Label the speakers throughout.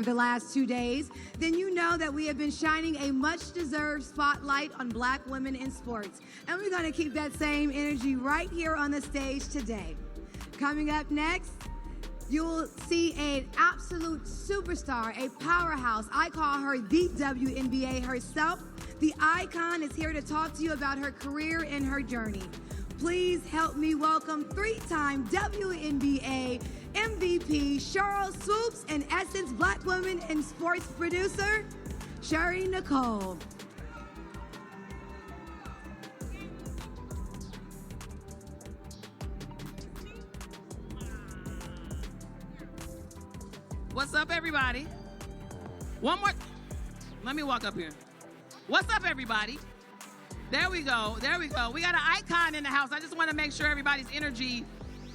Speaker 1: for the last 2 days, then you know that we have been shining a much-deserved spotlight on Black women in sports. And we're going to keep that same energy right here on the stage today. Coming up next, you'll see an absolute superstar, a powerhouse. I call her the WNBA herself. The icon is here to talk to you about her career and her journey. Please help me welcome three-time WNBA MVP Sheryl Swoopes and Essence Black woman and sports producer, Shari Nycole.
Speaker 2: What's up, everybody? One more. Let me walk up here. What's up, everybody? There we go. There we go. We got an icon in the house. I just want to make sure everybody's energy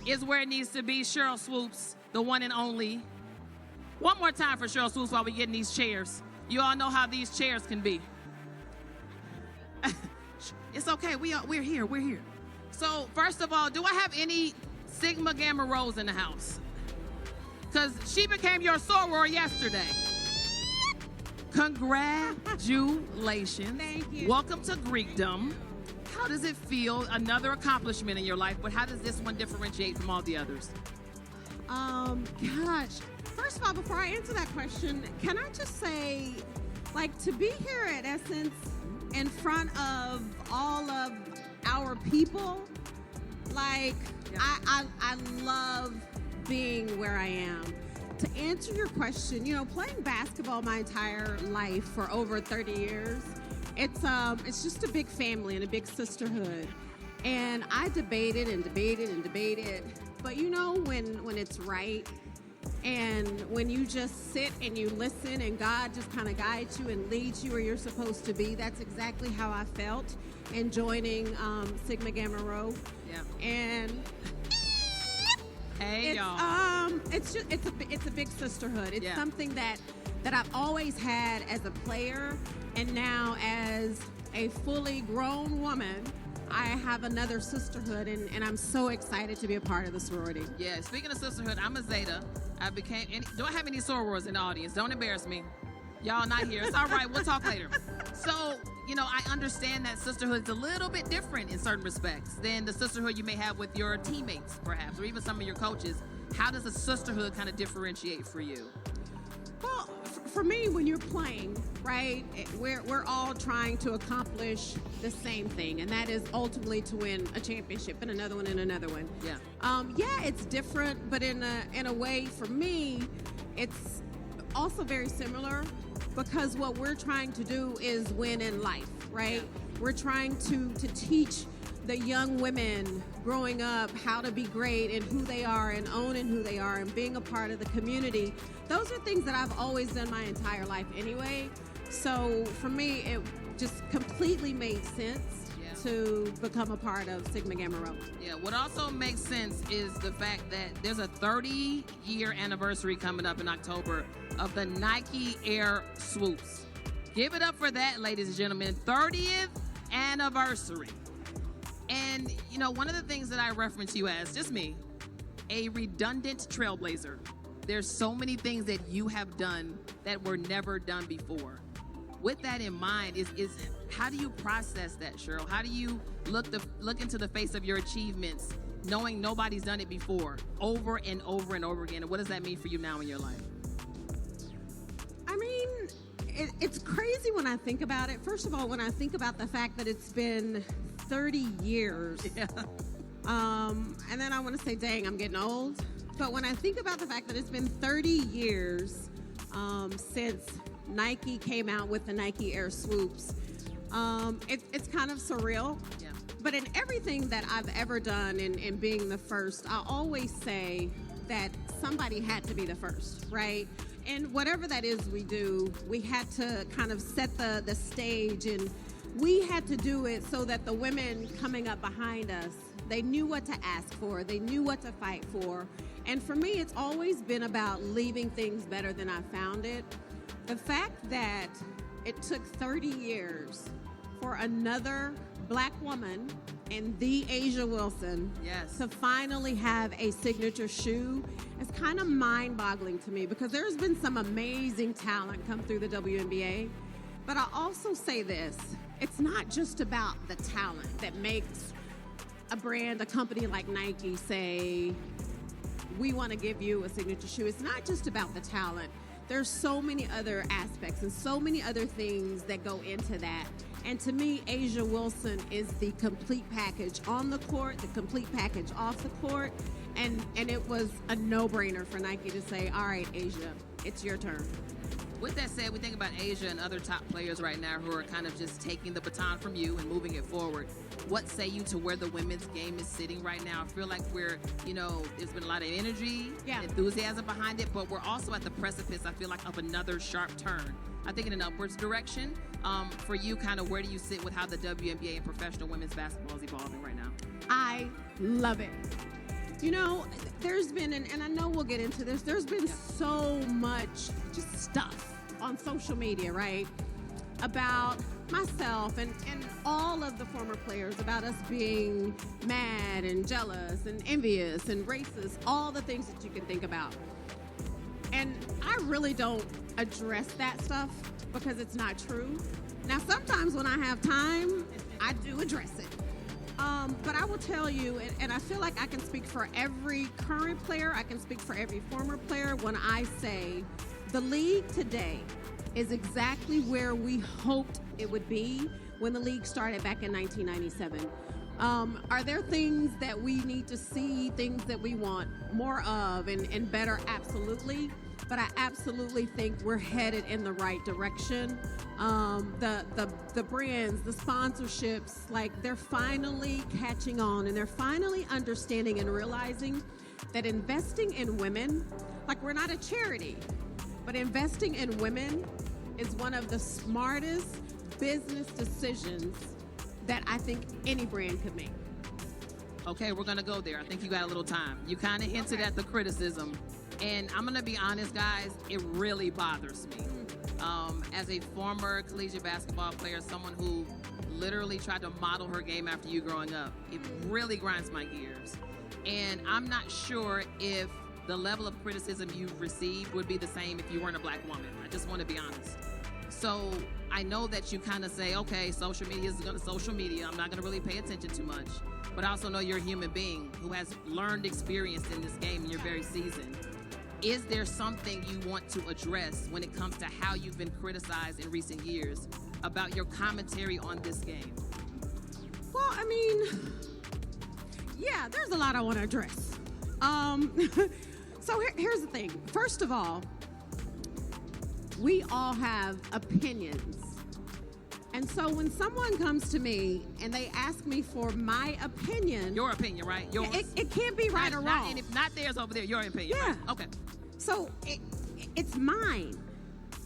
Speaker 2: is where it needs to be. Sheryl Swoopes, the one and only. One more time for Sheryl Swoopes while we get in these chairs. You all know how these chairs can be. It's okay. We're here. We're here. So, first of all, do I have any Sigma Gamma Rhos in the house? Because she became your soror yesterday. Congratulations.
Speaker 3: Thank you.
Speaker 2: Welcome to Greekdom. How does it feel? Another accomplishment in your life, but how does this one differentiate from all the others?
Speaker 3: Gosh. First of all, before I answer that question, can I just say, like, to be here at Essence in front of all of our people, like, yeah. I love being where I am. To answer your question, you know, playing basketball my entire life for over 30 years, it's just a big family and a big sisterhood. And I debated and debated and debated, but you know when it's right and when you just sit and you listen and God just kind of guides you and leads you where you're supposed to be, that's exactly how I felt in joining Sigma Gamma Rho.
Speaker 2: Yeah.
Speaker 3: And
Speaker 2: hey, y'all.
Speaker 3: It's a big sisterhood. It's something that I've always had as a player, and now as a fully grown woman, I have another sisterhood, and I'm so excited to be a part of the sorority.
Speaker 2: Yeah, speaking of sisterhood, I'm a Zeta. Do I have any sorors in the audience? Don't embarrass me. Y'all not here. It's all right. We'll talk later. So, you know, I understand that sisterhood is a little bit different in certain respects than the sisterhood you may have with your teammates, perhaps, or even some of your coaches. How does a sisterhood kind of differentiate for you?
Speaker 3: Well, for me, when you're playing, right, we're all trying to accomplish the same thing, and that is ultimately to win a championship and another one and another one.
Speaker 2: Yeah.
Speaker 3: Yeah, it's different, but in a way, for me, it's also very similar, because what we're trying to do is win in life, right? Yeah. We're trying to teach the young women growing up how to be great and who they are and owning who they are and being a part of the community. Those are things that I've always done my entire life anyway. So for me, it just completely made sense to become a part of Sigma Gamma Rho.
Speaker 2: Yeah, what also makes sense is the fact that there's a 30-year anniversary coming up in October of the Nike Air Swoops. Give it up for that, ladies and gentlemen. 30th anniversary. And, you know, one of the things that I reference you as, just me, a redundant trailblazer. There's so many things that you have done that were never done before. With that in mind, is how do you process that, Sheryl? How do you look into the face of your achievements, knowing nobody's done it before, over and over and over again? And what does that mean for you now in your life?
Speaker 3: I mean, it's crazy when I think about it. First of all, when I think about the fact that it's been 30 years.
Speaker 2: Yeah.
Speaker 3: And then I want to say, dang, I'm getting old. But when I think about the fact that it's been 30 years since Nike came out with the Nike Air Swoops, it's kind of surreal.
Speaker 2: Yeah.
Speaker 3: But in everything that I've ever done in being the first, I always say that somebody had to be the first, right? And whatever that is we do, we had to kind of set the stage, and we had to do it so that the women coming up behind us, they knew what to ask for, they knew what to fight for. And for me, it's always been about leaving things better than I found it. The fact that it took 30 years for another Black woman and the Asia Wilson
Speaker 2: Yes.
Speaker 3: to finally have a signature shoe is kind of mind-boggling to me, because there's been some amazing talent come through the WNBA. But I also say this, it's not just about the talent that makes a brand, a company like Nike say, we want to give you a signature shoe. It's not just about the talent. There's so many other aspects and so many other things that go into that. And to me, Asia Wilson is the complete package on the court, the complete package off the court. And it was a no-brainer for Nike to say, all right, Asia, it's your turn.
Speaker 2: With that said, we think about Asia and other top players right now who are kind of just taking the baton from you and moving it forward. What say you to where the women's game is sitting right now? I feel like we're, there's been a lot of energy, enthusiasm behind it, but we're also at the precipice, I feel like, of another sharp turn. I think in an upwards direction. For you, kind of where do you sit with how the WNBA and professional women's basketball is evolving right now?
Speaker 3: I love it. There's been, and I know we'll get into this, there's been so much just stuff on social media, right, about myself and all of the former players, about us being mad and jealous and envious and racist, all the things that you can think about. And I really don't address that stuff because it's not true. Now, sometimes when I have time, I do address it. But I will tell you, and I feel like I can speak for every current player, I can speak for every former player when I say the league today is exactly where we hoped it would be when the league started back in 1997. Are there things that we need to see, things that we want more of and better? Absolutely. But I absolutely think we're headed in the right direction. The brands, the sponsorships, like they're finally catching on and they're finally understanding and realizing that investing in women, like we're not a charity, but investing in women is one of the smartest business decisions that I think any brand could make.
Speaker 2: Okay, we're going to go there. I think you got a little time. You kind of hinted at the criticism. And I'm going to be honest, guys, it really bothers me. As a former collegiate basketball player, someone who literally tried to model her game after you growing up, it really grinds my gears. And I'm not sure if the level of criticism you've received would be the same if you weren't a Black woman. I just want to be honest. So I know that you kind of say, okay, social media is going to social media. I'm not going to really pay attention too much. But I also know you're a human being who has learned experience in this game and you're very seasoned. Is there something you want to address when it comes to how you've been criticized in recent years about your commentary on this game?
Speaker 3: Well, I mean, yeah, there's a lot I want to address. So here's the thing. First of all, we all have opinions. And so when someone comes to me and they ask me for my opinion...
Speaker 2: Your opinion, right? Yours?
Speaker 3: It can't be right or wrong.
Speaker 2: Not theirs over there, your opinion.
Speaker 3: Yeah.
Speaker 2: Right? Okay.
Speaker 3: So it's mine.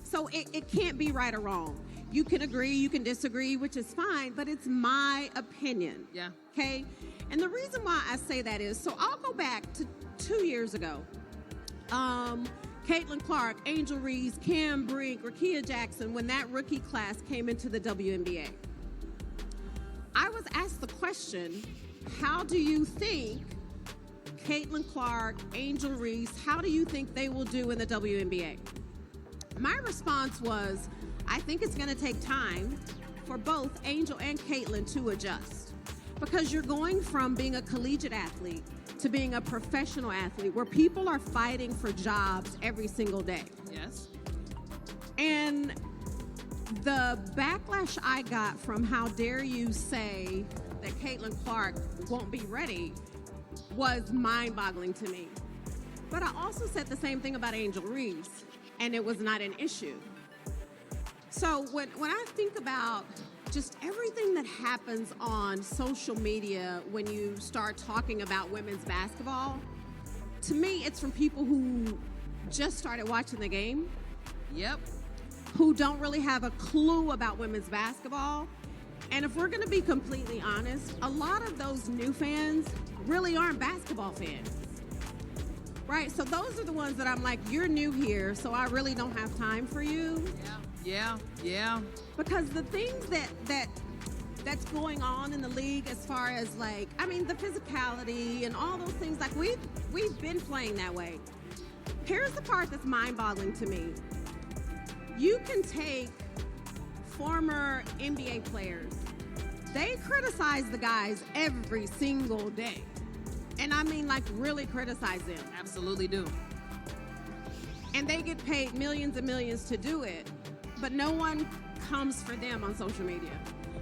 Speaker 3: So it can't be right or wrong. You can agree, you can disagree, which is fine, but it's my opinion.
Speaker 2: Yeah.
Speaker 3: Okay? And the reason why I say that is, so I'll go back to 2 years ago. Caitlin Clark, Angel Reese, Cam Brink, Rakia Jackson, when that rookie class came into the WNBA. I was asked the question, how do you think Caitlin Clark, Angel Reese, how do you think they will do in the WNBA? My response was, I think it's going to take time for both Angel and Caitlin to adjust. Because you're going from being a collegiate athlete to being a professional athlete where people are fighting for jobs every single day.
Speaker 2: Yes.
Speaker 3: And the backlash I got from how dare you say that Caitlin Clark won't be ready was mind-boggling to me. But I also said the same thing about Angel Reese, and it was not an issue. So when I think about just everything that happens on social media when you start talking about women's basketball, to me, it's from people who just started watching the game.
Speaker 2: Yep.
Speaker 3: Who don't really have a clue about women's basketball. And if we're going to be completely honest, a lot of those new fans really aren't basketball fans. Right? So those are the ones that I'm like, you're new here, so I really don't have time for you.
Speaker 2: Yeah.
Speaker 3: Because the things that that's going on in the league as far as like, I mean, the physicality and all those things. Like we've been playing that way. Here's the part that's mind-boggling to me. You can take former NBA players. They criticize the guys every single day. And I mean, like, really criticize them.
Speaker 2: Absolutely do.
Speaker 3: And they get paid millions and millions to do it, but no one comes for them on social media.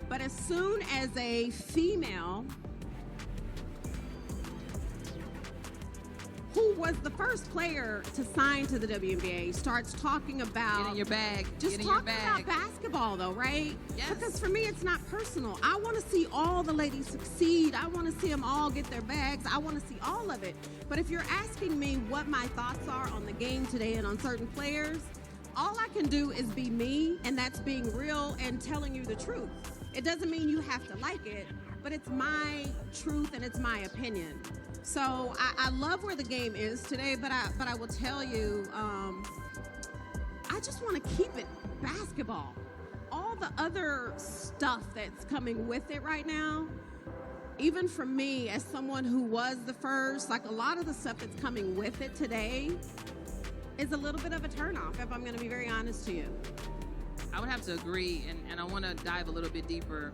Speaker 3: But as soon as a female who was the first player to sign to the WNBA starts talking about...
Speaker 2: Get in your bag.
Speaker 3: Just
Speaker 2: Get in your
Speaker 3: talking
Speaker 2: bag.
Speaker 3: about basketball, though, right?
Speaker 2: Yes.
Speaker 3: Because for me, it's not personal. I want to see all the ladies succeed. I want to see them all get their bags. I want to see all of it. But if you're asking me what my thoughts are on the game today and on certain players, all I can do is be me, and that's being real and telling you the truth. It doesn't mean you have to like it, but it's my truth and it's my opinion. So I love where the game is today, but I will tell you, I just want to keep it basketball. All the other stuff that's coming with it right now, even for me as someone who was the first, like a lot of the stuff that's coming with it today is a little bit of a turnoff, if I'm going to be very honest to you.
Speaker 2: I would have to agree, and I want to dive a little bit deeper.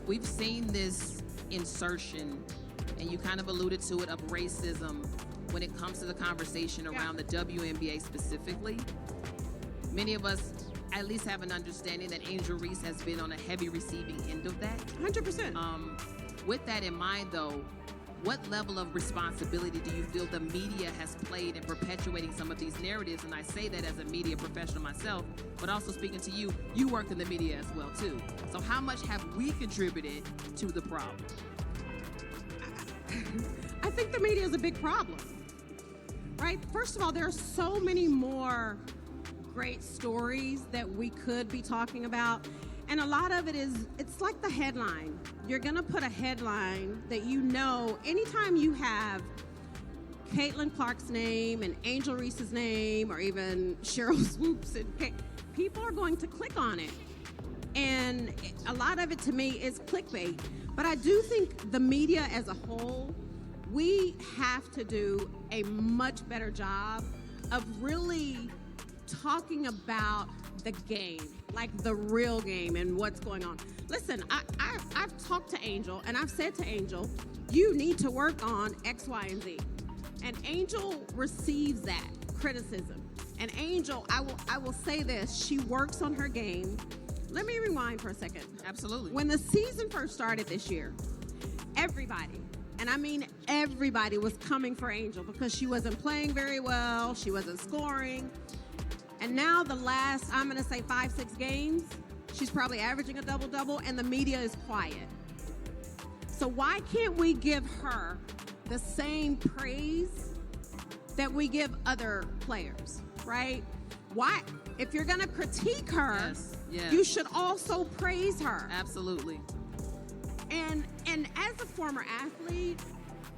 Speaker 2: We've seen this insertion, and you kind of alluded to it, of racism when it comes to the conversation around the WNBA specifically. Many of us at least have an understanding that Angel Reese has been on a heavy receiving end of that.
Speaker 3: 100%.
Speaker 2: With that in mind, though, what level of responsibility do you feel the media has played in perpetuating some of these narratives? And I say that as a media professional myself, but also speaking to you, you worked in the media as well, too. So how much have we contributed to the problem?
Speaker 3: I think the media is a big problem, right? First of all, there are so many more great stories that we could be talking about. And a lot of it is, it's like the headline. You're going to put a headline that you know, anytime you have Caitlin Clark's name and Angel Reese's name, or even Sheryl Swoopes, and people are going to click on it. And a lot of it to me is clickbait. But I do think the media as a whole, we have to do a much better job of really talking about the game, like the real game and what's going on. Listen, I've talked to Angel, and I've said to Angel, you need to work on X, Y, and Z. And Angel receives that criticism. And Angel, I will say this, she works on her game. Let me rewind for a second.
Speaker 2: Absolutely.
Speaker 3: When the season first started this year, everybody, and I mean everybody, was coming for Angel because she wasn't playing very well, she wasn't scoring. And now the last, I'm going to say 5-6 games, she's probably averaging a double-double, and the media is quiet. So why can't we give her the same praise that we give other players, right? Why? If you're going to critique her,
Speaker 2: yes.
Speaker 3: You should also praise her.
Speaker 2: Absolutely.
Speaker 3: And as a former athlete,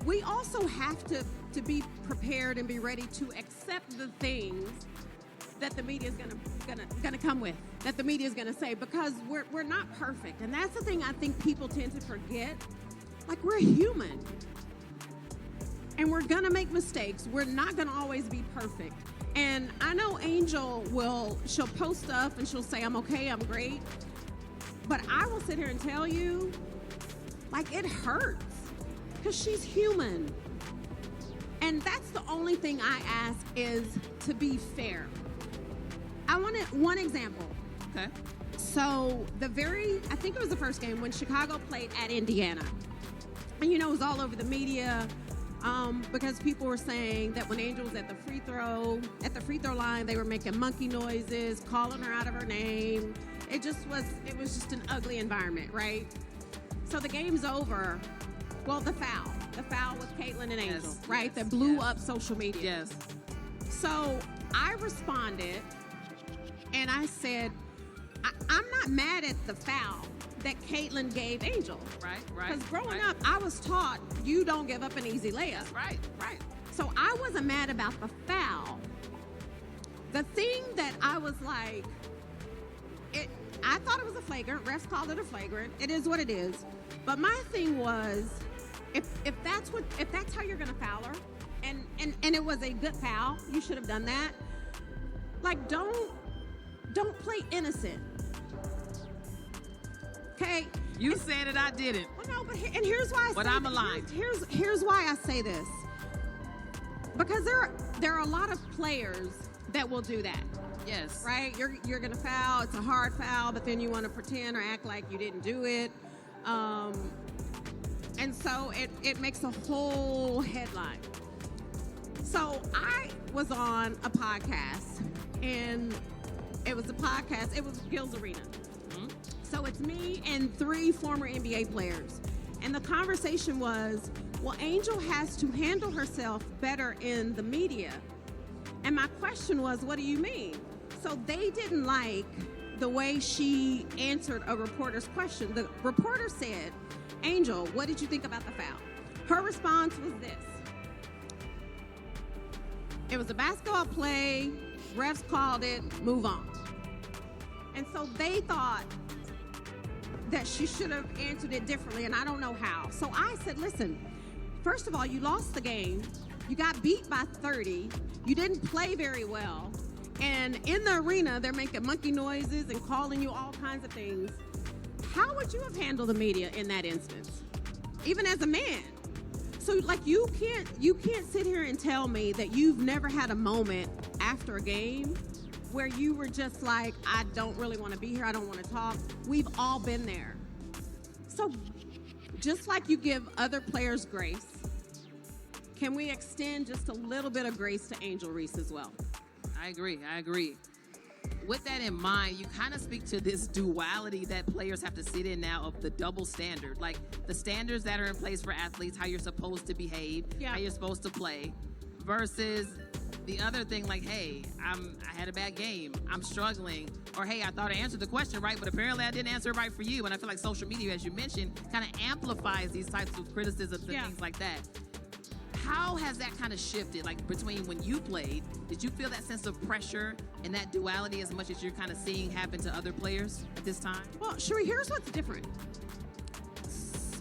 Speaker 3: we also have to be prepared and be ready to accept the things that the media is gonna come with, that the media is gonna say, because we're not perfect. And that's the thing I think people tend to forget. Like, we're human. And we're gonna make mistakes. We're not gonna always be perfect. And I know Angel she'll post stuff and she'll say, I'm okay, I'm great. But I will sit here and tell you, like, it hurts, because she's human. And that's the only thing I ask, is to be fair. I wanted one example.
Speaker 2: Okay.
Speaker 3: So I think it was the first game when Chicago played at Indiana. And it was all over the media because people were saying that when Angel was at the free throw line, they were making monkey noises, calling her out of her name. It was just an ugly environment, right? So the game's over. Well, the foul with Caitlin and Angel, right?
Speaker 2: Yes,
Speaker 3: that blew up social media.
Speaker 2: Yes.
Speaker 3: So I responded, and I said, I'm not mad at the foul that Caitlin gave Angel.
Speaker 2: Right.
Speaker 3: Because growing up, I was taught you don't give up an easy layup.
Speaker 2: Right.
Speaker 3: So I wasn't mad about the foul. The thing that I was like, I thought it was a flagrant. Refs called it a flagrant. It is what it is. But my thing was, if that's how you're gonna foul her, and it was a good foul, you should have done that. Like, don't play innocent. Okay.
Speaker 2: You said it, I didn't.
Speaker 3: Well, no, but and here's why I
Speaker 2: But
Speaker 3: say
Speaker 2: I'm aligned.
Speaker 3: Here's why I say this. Because there are a lot of players that will do that.
Speaker 2: Yes.
Speaker 3: Right? You're gonna foul. It's a hard foul, but then you want to pretend or act like you didn't do it. And so it makes a whole headline. So I was on a podcast, and it was Gil's Arena.
Speaker 2: Mm-hmm.
Speaker 3: So it's me and 3 former NBA players. And the conversation was, well, Angel has to handle herself better in the media. And my question was, what do you mean? So they didn't like the way she answered a reporter's question. The reporter said, Angel, what did you think about the foul? Her response was this. It was a basketball play, refs called it, move on. And so they thought that she should have answered it differently, and I don't know how. So I said, listen, first of all, you lost the game. You got beat by 30. You didn't play very well. And in the arena, they're making monkey noises and calling you all kinds of things. How would you have handled the media in that instance, even as a man? So, like, you can't sit here and tell me that you've never had a moment after a game where you were just like, I don't really want to be here. I don't want to talk. We've all been there. So, just like you give other players grace, can we extend just a little bit of grace to Angel Reese as well?
Speaker 2: I agree. With that in mind, you kind of speak to this duality that players have to sit in now of the double standard. Like the standards that are in place for athletes, how you're supposed to behave, how you're supposed to play, versus the other thing like, hey, I had a bad game, I'm struggling, or hey, I thought I answered the question right, but apparently I didn't answer it right for you. And I feel like social media, as you mentioned, kind of amplifies these types of criticisms and things like that. How has that kind of shifted, like between when you played? Did you feel that sense of pressure and that duality as much as you're kind of seeing happen to other players at this time?
Speaker 3: Well, Shari, here's what's different.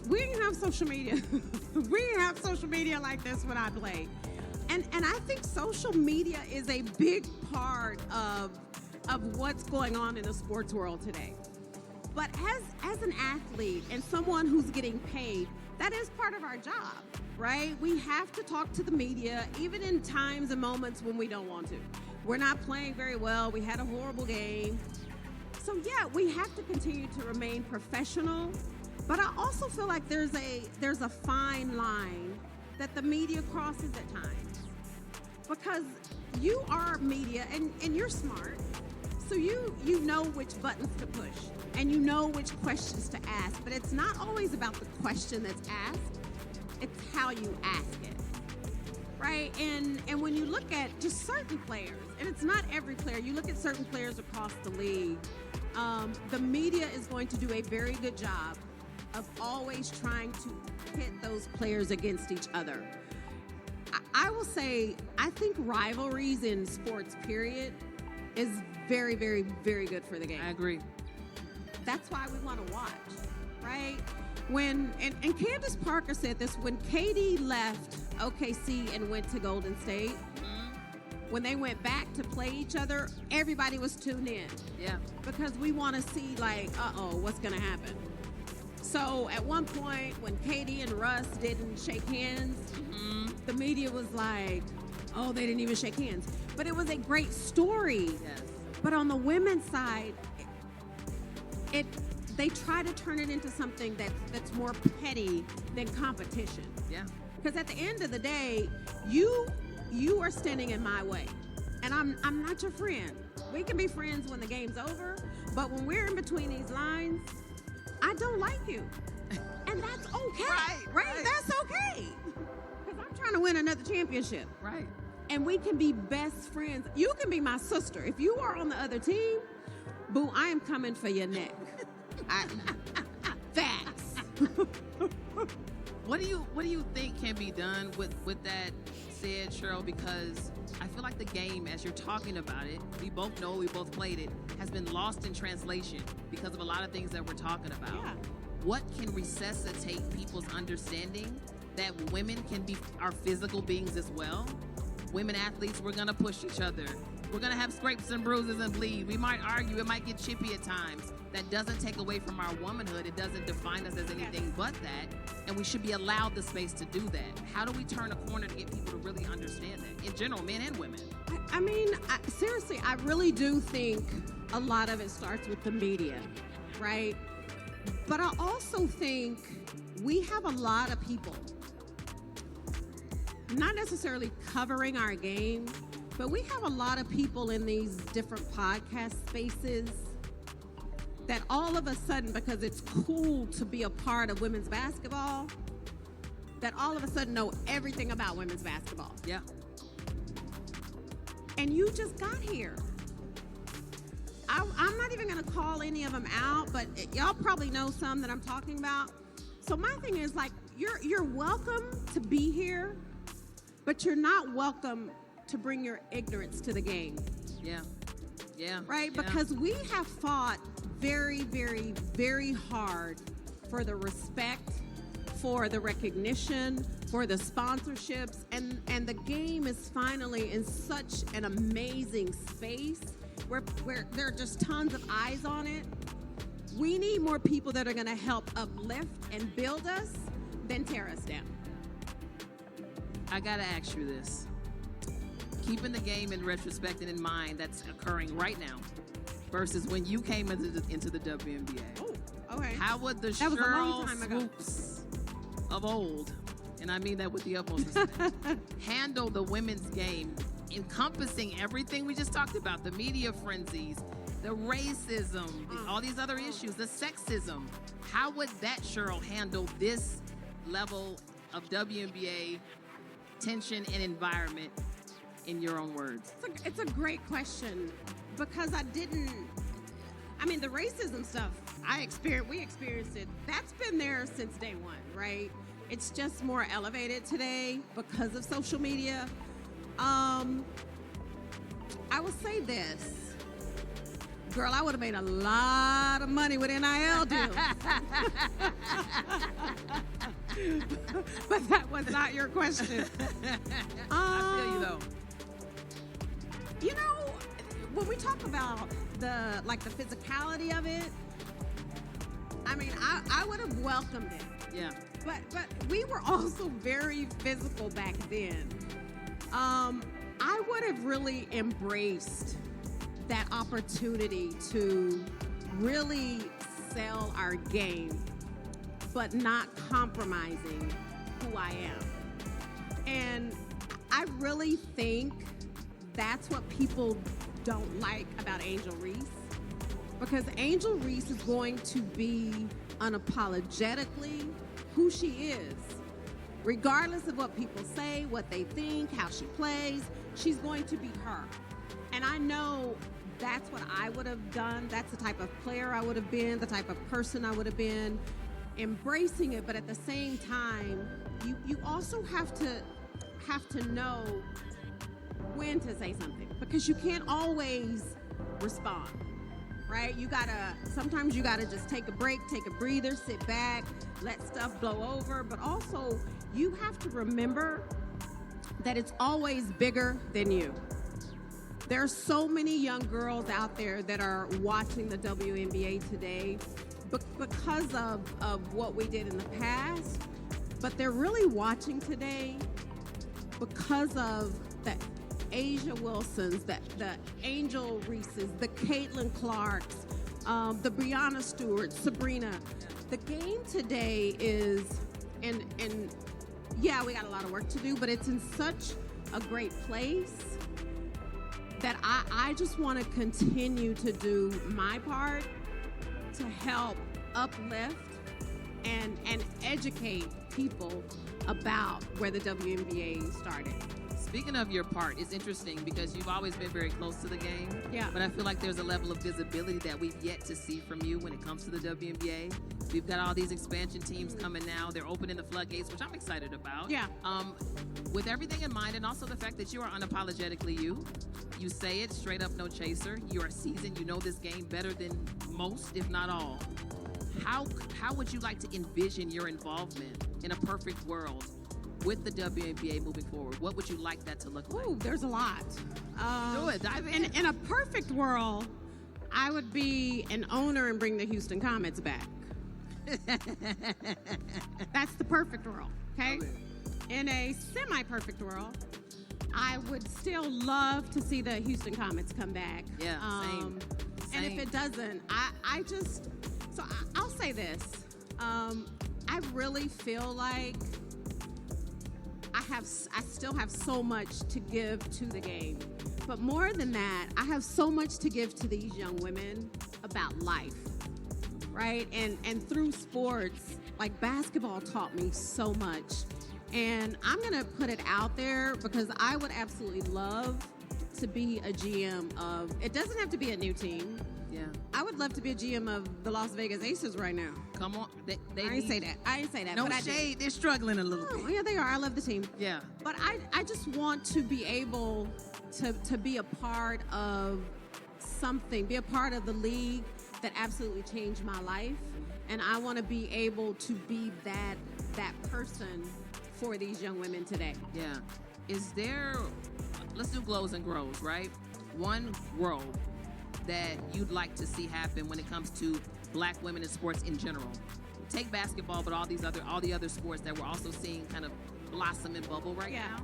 Speaker 3: We didn't have social media. We didn't have social media like this when I played. And I think social media is a big part of what's going on in the sports world today. But as an athlete and someone who's getting paid, that is part of our job, right? We have to talk to the media, even in times and moments when we don't want to. We're not playing very well. We had a horrible game. So yeah, we have to continue to remain professional. But I also feel like there's a fine line that the media crosses at times. Because you are media and you're smart. So you know which buttons to push and you know which questions to ask. But it's not always about the question that's asked. It's how you ask it, right? And when you look at just certain players, and it's not every player, you look at certain players across the league, the media is going to do a very good job of always trying to pit those players against each other. I will say, I think rivalries in sports, period, is very, very, very good for the game.
Speaker 2: I agree.
Speaker 3: That's why we want to watch, right? And Candace Parker said this, when KD left OKC and went to Golden State, when they went back to play each other, everybody was tuned in.
Speaker 2: Yeah.
Speaker 3: Because we want to see, like, what's going to happen? So at one point, when KD and Russ didn't shake hands, the media was like, oh, they didn't even shake hands. But it was a great story.
Speaker 2: Yes.
Speaker 3: But on the women's side, they try to turn it into something that's more petty than competition.
Speaker 2: Yeah.
Speaker 3: Because at the end of the day, you are standing in my way, and I'm not your friend. We can be friends when the game's over, but when we're in between these lines, I don't like you, and that's okay. Right? That's okay. Because I'm trying to win another championship.
Speaker 2: Right.
Speaker 3: And we can be best friends. You can be my sister. If you are on the other team, boo, I am coming for your neck. Facts.
Speaker 2: What do you think can be done with that said, Sheryl? Because I feel like the game, as you're talking about it, we both know, we both played it, has been lost in translation because of a lot of things that we're talking about.
Speaker 3: Yeah.
Speaker 2: What can resuscitate people's understanding that women are physical beings as well? Women athletes, we're gonna push each other. We're gonna have scrapes and bruises and bleed. We might argue, it might get chippy at times. That doesn't take away from our womanhood. It doesn't define us as anything but that. And we should be allowed the space to do that. How do we turn a corner to get people to really understand that? In general, men and women.
Speaker 3: I mean, seriously, I really do think a lot of it starts with the media, right? But I also think we have a lot of people, not necessarily covering our game, but we have a lot of people in these different podcast spaces that all of a sudden, because it's cool to be a part of women's basketball, that all of a sudden know everything about women's basketball.
Speaker 2: Yeah.
Speaker 3: And you just got here. I'm not even going to call any of them out, but y'all probably know some that I'm talking about. So my thing is, like, you're welcome to be here, but you're not welcome to bring your ignorance to the game.
Speaker 2: Yeah. Yeah.
Speaker 3: Right?
Speaker 2: Yeah.
Speaker 3: Because we have fought very, very, very hard for the respect, for the recognition, for the sponsorships, and the game is finally in such an amazing space where there are just tons of eyes on it. We need more people that are going to help uplift and build us than tear us down.
Speaker 2: I gotta ask you this. Keeping the game in retrospect and in mind that's occurring right now versus when you came into the WNBA.
Speaker 3: Oh, okay.
Speaker 2: How would the
Speaker 3: That was a long
Speaker 2: Sheryl
Speaker 3: time ago.
Speaker 2: Swoopes of old, and I mean that with the utmost respect, handle the women's game, encompassing everything we just talked about, the media frenzies, the racism, all these other issues, the sexism? How would that Sheryl handle this level of WNBA tension and environment, in your own words?
Speaker 3: It's a great question, because the racism stuff, we experienced it. That's been there since day one, right? It's just more elevated today because of social media. I will say this. Girl, I would have made a lot of money with NIL deals. But that was not your question.
Speaker 2: I feel you though.
Speaker 3: You know, when we talk about the physicality of it, I would have welcomed it.
Speaker 2: Yeah.
Speaker 3: But we were also very physical back then. I would have really embraced that opportunity to really sell our game, but not compromising who I am. And I really think that's what people don't like about Angel Reese, because Angel Reese is going to be unapologetically who she is. Regardless of what people say, what they think, how she plays, she's going to be her. And I know that's what I would have done. That's the type of player I would have been, the type of person I would have been, embracing it. But at the same time, you also have to know when to say something, because you can't always respond, right? Sometimes you gotta just take a break, take a breather, sit back, let stuff blow over. But also, you have to remember that it's always bigger than you. There are so many young girls out there that are watching the WNBA today because of what we did in the past, but they're really watching today because of the Asia Wilsons, the Angel Reeses, the Caitlin Clarks, the Breanna Stewarts, Sabrina. The game today is, and yeah, we got a lot of work to do, but it's in such a great place that I just want to continue to do my part to help uplift and educate people about where the WNBA started.
Speaker 2: Speaking of your part, it's interesting because you've always been very close to the game.
Speaker 3: Yeah.
Speaker 2: But I feel like there's a level of visibility that we've yet to see from you when it comes to the WNBA. We've got all these expansion teams coming now. They're opening the floodgates, which I'm excited about.
Speaker 3: Yeah.
Speaker 2: With everything in mind, and also the fact that you are unapologetically you. You say it straight up, no chaser. You are seasoned. You know this game better than most, if not all. How would you like to envision your involvement in a perfect world with the WNBA moving forward? What would you like that to look like?
Speaker 3: Ooh, there's a lot.
Speaker 2: Do it. Dive in.
Speaker 3: In a perfect world, I would be an owner and bring the Houston Comets back. That's the perfect world, okay? In a semi-perfect world, I would still love to see the Houston Comets come back.
Speaker 2: Yeah, same.
Speaker 3: And if it doesn't, I'll say this. I really feel like I still have so much to give to the game. But more than that, I have so much to give to these young women about life, right? And through sports, like basketball taught me so much. And I'm going to put it out there because I would absolutely love to be a GM of, it doesn't have to be a new team.
Speaker 2: Yeah.
Speaker 3: I would love to be a GM of the Las Vegas Aces right now.
Speaker 2: Come on.
Speaker 3: I didn't say that. I didn't say that.
Speaker 2: No
Speaker 3: but
Speaker 2: shade. They're struggling a little
Speaker 3: Oh,
Speaker 2: bit.
Speaker 3: yeah, they are. I love the team.
Speaker 2: Yeah.
Speaker 3: But I just want to be able to be a part of something, be a part of the league that absolutely changed my life. And I want to be able to be that person for these young women today.
Speaker 2: Yeah. Is there, let's do glows and grows, right? One grow that you'd like to see happen when it comes to black women in sports in general. Take basketball, but all the other sports that we're also seeing kind of blossom and bubble right now.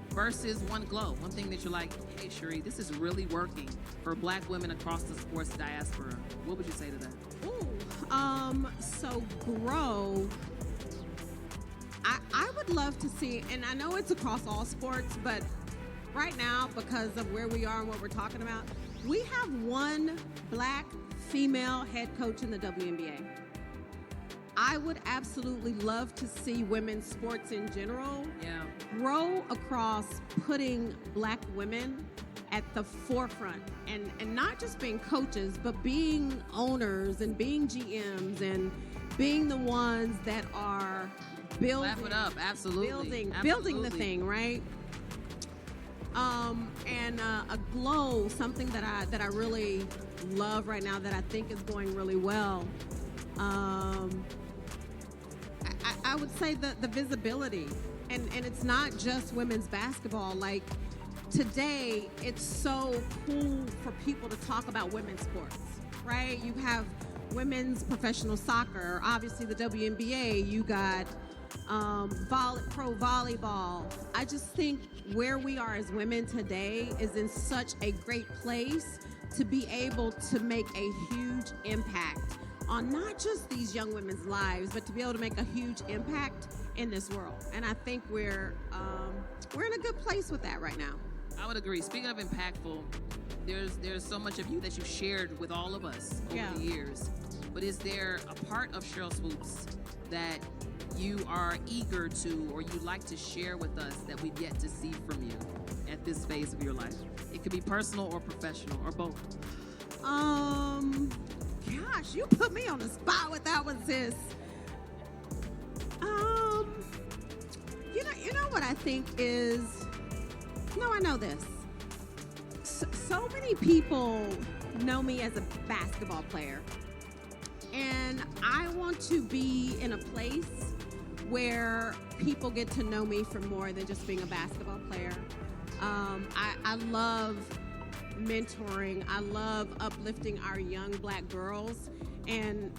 Speaker 2: Versus one glow, one thing that you're like, hey, Shari, this is really working for black women across the sports diaspora. What would you say to that?
Speaker 3: So grow. I would love to see, and I know it's across all sports, but right now, because of where we are and what we're talking about, we have one black female head coach in the WNBA. I would absolutely love to see women's sports in general grow across putting black women at the forefront and not just being coaches, but being owners and being GMs and being the ones that are building.
Speaker 2: Clap it up, absolutely.
Speaker 3: Building the thing, right? And a glow, something that I really love right now that I think is going really well. I would say the visibility, and it's not just women's basketball. Like today, it's so cool for people to talk about women's sports, right? You have women's professional soccer, obviously the WNBA. You got pro volleyball. I just think where we are as women today is in such a great place to be able to make a huge impact on not just these young women's lives, but to be able to make a huge impact in this world. And I think we're in a good place with that right now.
Speaker 2: I would agree. Speaking of impactful, there's so much of you that you shared with all of us over the years. But is there a part of Sheryl Swoopes that you are eager to or you'd like to share with us that we've yet to see from you at this phase of your life? It could be personal or professional or both.
Speaker 3: Gosh, you put me on the spot with that one, sis. You know what I think is, I know this. So many people know me as a basketball player, and I want to be in a place where people get to know me for more than just being a basketball player. I love mentoring. I love uplifting our young black girls. And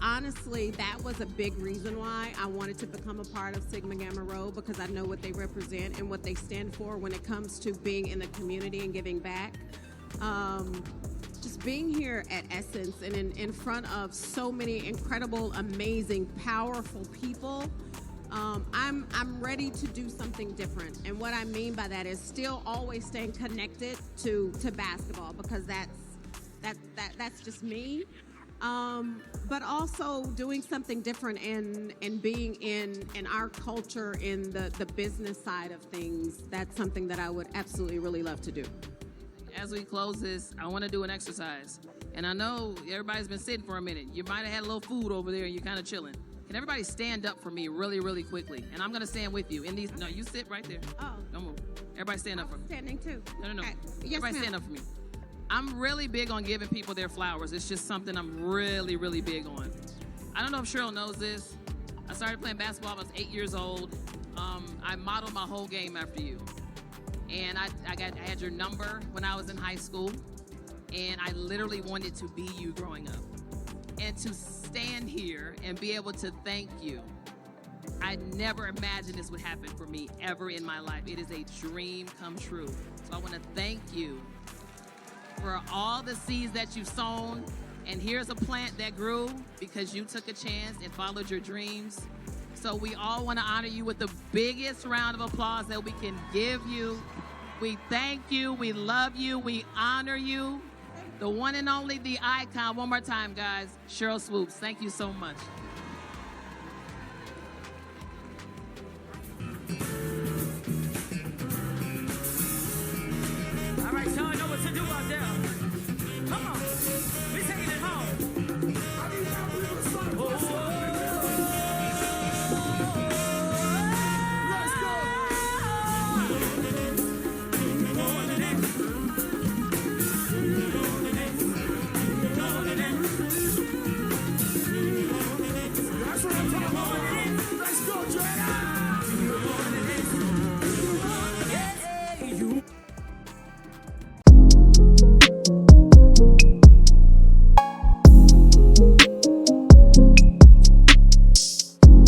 Speaker 3: honestly, that was a big reason why I wanted to become a part of Sigma Gamma Rho, because I know what they represent and what they stand for when it comes to being in the community and giving back. Just being here at Essence and in front of so many incredible, amazing, powerful people, I'm ready to do something different. And what I mean by that is still always staying connected to basketball, because that's just me. but also doing something different and being in our culture, in the business side of things. That's something that I would absolutely really love to do.
Speaker 2: As we close this, I want to do an exercise. And I know everybody's been sitting for a minute. You might have had a little food over there and you're kind of chilling. Can everybody stand up for me really, really quickly? And I'm going to stand with you. No, you sit right there.
Speaker 3: Oh.
Speaker 2: Don't move. Everybody stand up for me.
Speaker 3: Standing too.
Speaker 2: No.
Speaker 3: Okay. Yes,
Speaker 2: Everybody
Speaker 3: ma'am.
Speaker 2: stand up for me. I'm really big on giving people their flowers. It's just something I'm really, really big on. I don't know if Sheryl knows this. I started playing basketball when I was 8 years old. I modeled my whole game after you. And I had your number when I was in high school. And I literally wanted to be you growing up. And to stand here and be able to thank you, I never imagined this would happen for me ever in my life. It is a dream come true. So I want to thank you for all the seeds that you've sown. And here's a plant that grew because you took a chance and followed your dreams. So we all want to honor you with the biggest round of applause that we can give you. We thank you. We love you. We honor you. The one and only, the icon. One more time, guys. Sheryl Swoopes, thank you so much.